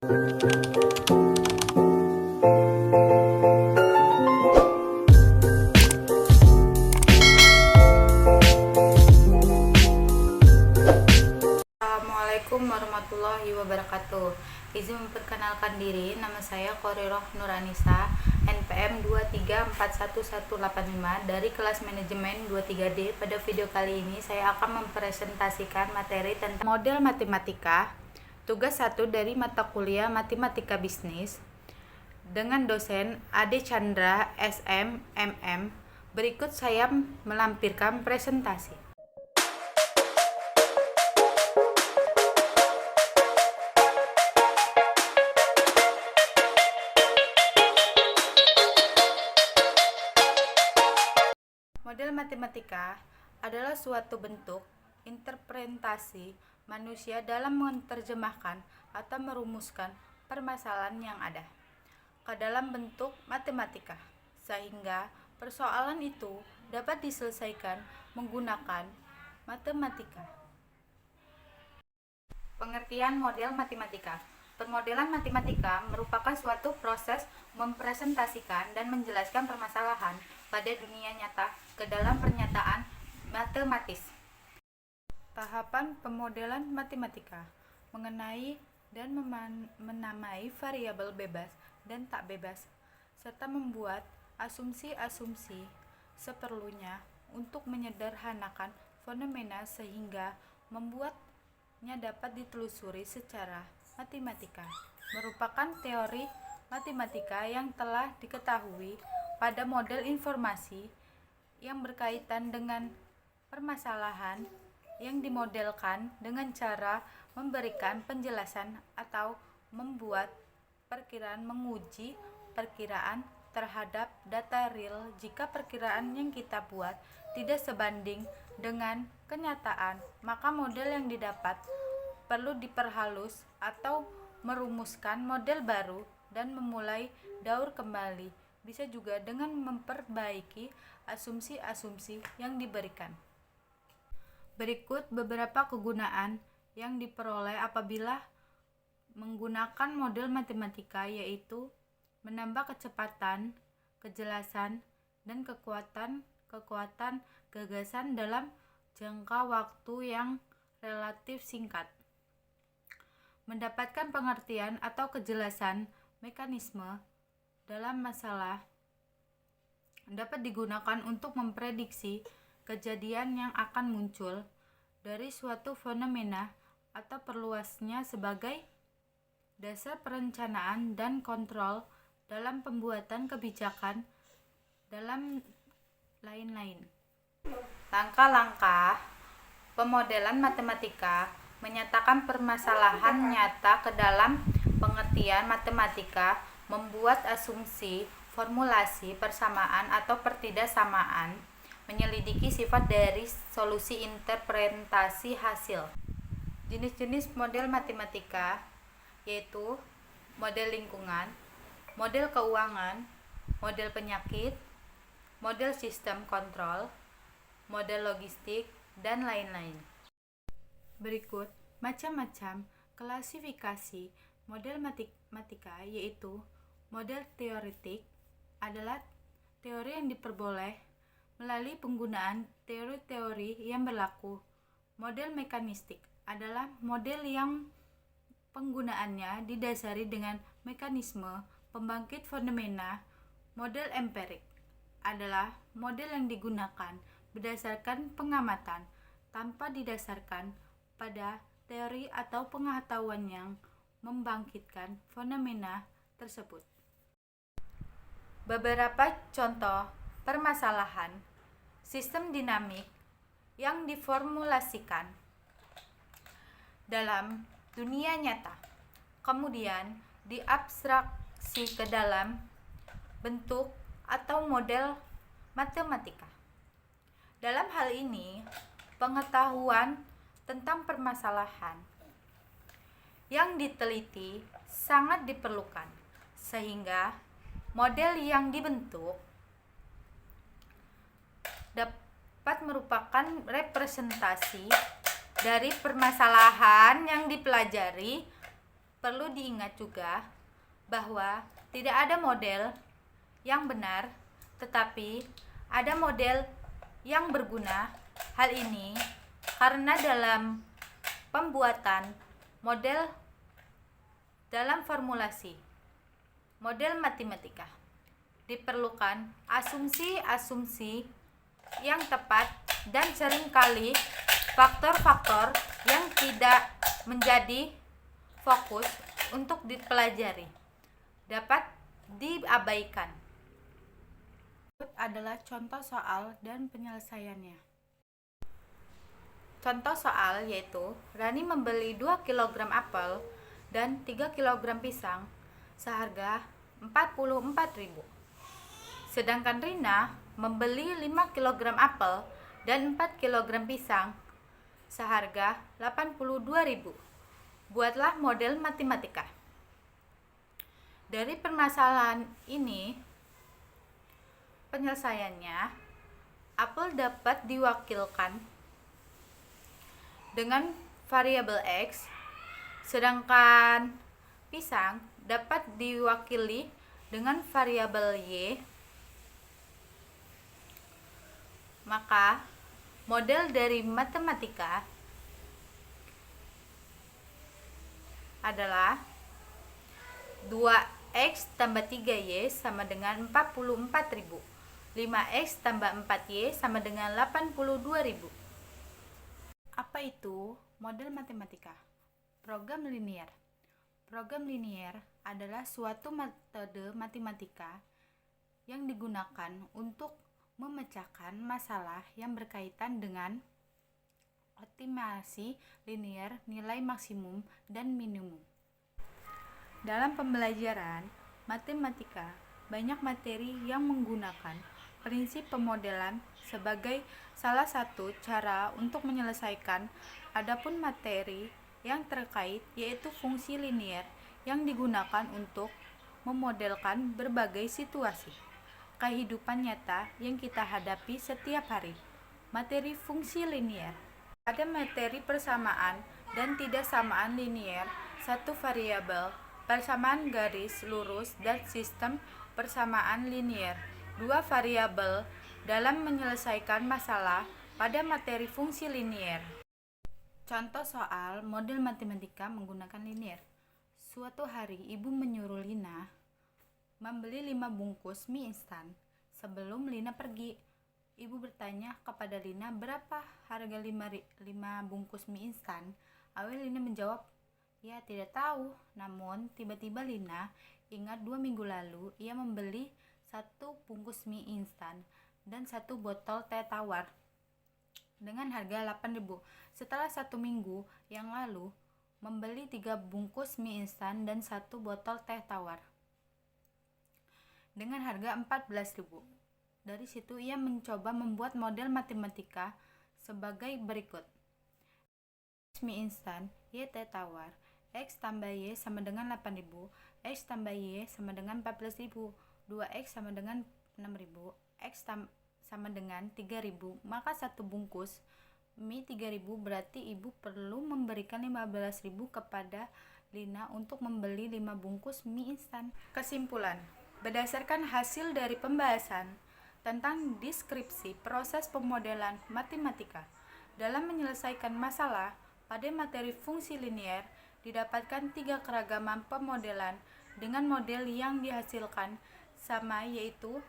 Assalamualaikum warahmatullahi wabarakatuh. Izin memperkenalkan diri, nama saya Qoriroh Nuranisa, NPM 2341185 dari kelas manajemen 23D. Pada video kali ini saya akan mempresentasikan materi tentang model matematika, tugas 1 dari mata kuliah Matematika Bisnis dengan dosen Ade Chandra SM MM. Berikut saya melampirkan presentasi. Model matematika adalah suatu bentuk interpretasi manusia dalam menerjemahkan atau merumuskan permasalahan yang ada ke dalam bentuk matematika, sehingga persoalan itu dapat diselesaikan menggunakan matematika. Pengertian model matematika. Permodelan matematika merupakan suatu proses mempresentasikan dan menjelaskan permasalahan pada dunia nyata ke dalam pernyataan matematis. Tahapan pemodelan matematika mengenai dan menamai variabel bebas dan tak bebas, serta membuat asumsi-asumsi seperlunya untuk menyederhanakan fenomena sehingga membuatnya dapat ditelusuri secara matematika. Merupakan teori matematika yang telah diketahui pada model informasi yang berkaitan dengan permasalahan yang dimodelkan dengan cara memberikan penjelasan atau membuat perkiraan, menguji perkiraan terhadap data real jika perkiraan yang kita buat tidak sebanding dengan kenyataan, maka model yang didapat perlu diperhalus atau merumuskan model baru dan memulai daur kembali. Bisa juga dengan memperbaiki asumsi-asumsi yang diberikan. Berikut beberapa kegunaan yang diperoleh apabila menggunakan model matematika, yaitu menambah kecepatan, kejelasan, dan kekuatan gagasan dalam jangka waktu yang relatif singkat. Mendapatkan pengertian atau kejelasan mekanisme dalam masalah dapat digunakan untuk memprediksi kejadian yang akan muncul dari suatu fenomena atau perluasnya sebagai dasar perencanaan dan kontrol dalam pembuatan kebijakan dalam lain-lain. Langkah-langkah pemodelan matematika menyatakan permasalahan nyata ke dalam pengertian matematika, membuat asumsi, formulasi, persamaan atau pertidaksamaan, menyelidiki sifat dari solusi interpretasi hasil. Jenis-jenis model matematika yaitu model lingkungan, model keuangan, model penyakit, model sistem kontrol, model logistik, dan lain-lain. Berikut macam-macam klasifikasi model matematika, yaitu model teoretik adalah teori yang diperoleh melalui penggunaan teori-teori yang berlaku. Model mekanistik adalah model yang penggunaannya didasari dengan mekanisme pembangkit fenomena. Model empirik adalah model yang digunakan berdasarkan pengamatan tanpa didasarkan pada teori atau pengetahuan yang membangkitkan fenomena tersebut. Beberapa contoh permasalahan sistem dinamik yang diformulasikan dalam dunia nyata, kemudian diabstraksi ke dalam bentuk atau model matematika. Dalam hal ini, pengetahuan tentang permasalahan yang diteliti sangat diperlukan, sehingga model yang dibentuk dapat merupakan representasi dari permasalahan yang dipelajari Perlu diingat juga bahwa tidak ada model yang benar, tetapi ada model yang berguna. Hal ini karena dalam pembuatan model dalam formulasi model matematika diperlukan asumsi-asumsi yang tepat dan seringkali faktor-faktor yang tidak menjadi fokus untuk dipelajari dapat diabaikan. Adalah contoh soal dan penyelesaiannya. Contoh soal yaitu Rani membeli 2 kg apel dan 3 kg pisang seharga 44.000. Sedangkan Rina membeli 5 kg apel dan 4 kg pisang seharga 82.000. Buatlah model matematika. Dari permasalahan ini, penyelesaiannya, apel dapat diwakilkan dengan variabel X, sedangkan pisang dapat diwakili dengan variabel Y. Maka, model dari matematika adalah 2X tambah 3Y sama dengan 44.000. 5X tambah 4Y sama dengan 82.000. Apa itu model matematika? Program linier. Program linier adalah suatu metode matematika yang digunakan untuk memecahkan masalah yang berkaitan dengan optimasi linier nilai maksimum dan minimum. Dalam pembelajaran matematika, banyak materi yang menggunakan prinsip pemodelan sebagai salah satu cara untuk menyelesaikan. Adapun materi yang terkait yaitu fungsi linier yang digunakan untuk memodelkan berbagai situasi kehidupan nyata yang kita hadapi setiap hari. Materi fungsi linier. Ada materi persamaan dan tidak samaan linier, satu variabel, persamaan garis lurus, dan sistem persamaan linier. 2 variabel dalam menyelesaikan masalah pada materi fungsi linier. Contoh soal model matematika menggunakan linier. Suatu hari ibu menyuruh Lina membeli 5 bungkus mie instan. Sebelum Lina pergi, ibu bertanya kepada Lina berapa harga 5 bungkus mie instan. Awal Lina menjawab, "Ya, tidak tahu." Namun tiba-tiba Lina ingat 2 minggu lalu ia membeli 1 bungkus mie instan dan 1 botol teh tawar dengan harga 8.000. Setelah 1 minggu yang lalu membeli 3 bungkus mie instan dan 1 botol teh tawar dengan harga 14.000. Dari situ ia mencoba membuat model matematika sebagai berikut. X mie instan, Y teh tawar, X tambah Y sama dengan 8.000, X tambah Y sama dengan 14.000, 2X sama dengan 6.000, X sama dengan 3.000, maka 1 bungkus mie 3.000, berarti ibu perlu memberikan 15.000 kepada Lina untuk membeli 5 bungkus mie instan. Kesimpulan, berdasarkan hasil dari pembahasan tentang deskripsi proses pemodelan matematika dalam menyelesaikan masalah pada materi fungsi linier, didapatkan 3 keragaman pemodelan dengan model yang dihasilkan sama, yaitu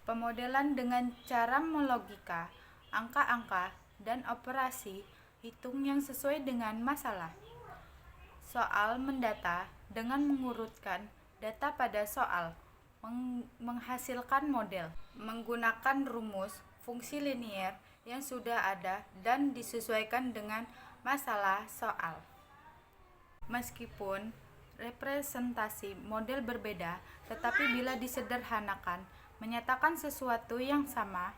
pemodelan dengan cara melogika, angka-angka, dan operasi hitung yang sesuai dengan masalah. Soal mendata dengan mengurutkan data pada soal, menghasilkan model, menggunakan rumus fungsi linier yang sudah ada dan disesuaikan dengan masalah soal. Meskipun representasi model berbeda, tetapi bila disederhanakan, menyatakan sesuatu yang sama.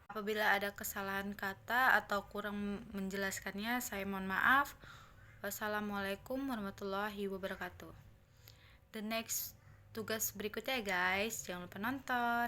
Apabila ada kesalahan kata atau kurang menjelaskannya, saya mohon maaf. Wassalamualaikum warahmatullahi wabarakatuh. The next tugas berikutnya ya guys, jangan lupa nonton.